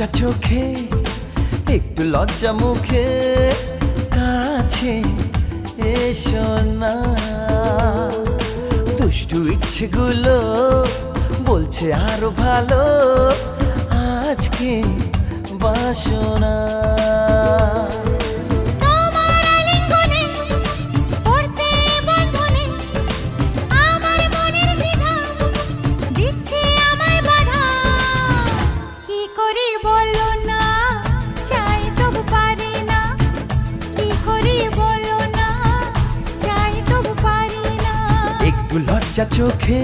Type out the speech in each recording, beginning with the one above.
লজ্জা চোখে একটু লজ্জা মুখে কাছে এসো না। দুষ্টু ইচ্ছেগুলো বলছে আরো ভালো আজকে বাসনা। একটু লজ্জা চোখে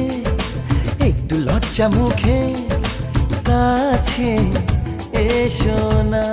একটু লজ্জা মুখে কাছে এসো না।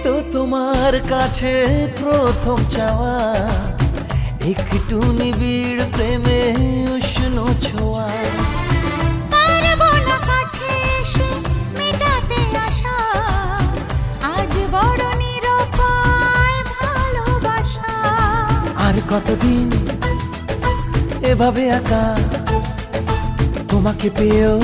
তো তোমার কাছে প্রথম চাওয়া একটু নিবিড় প্রেমে উষ্ণ ছোঁয়া। পারবো না কাছে এসে মেটাতে আশা আজ বড় নিরুপায় ভালোবাসা। আর কতদিন এভাবে একা তোমাকে পেয়েও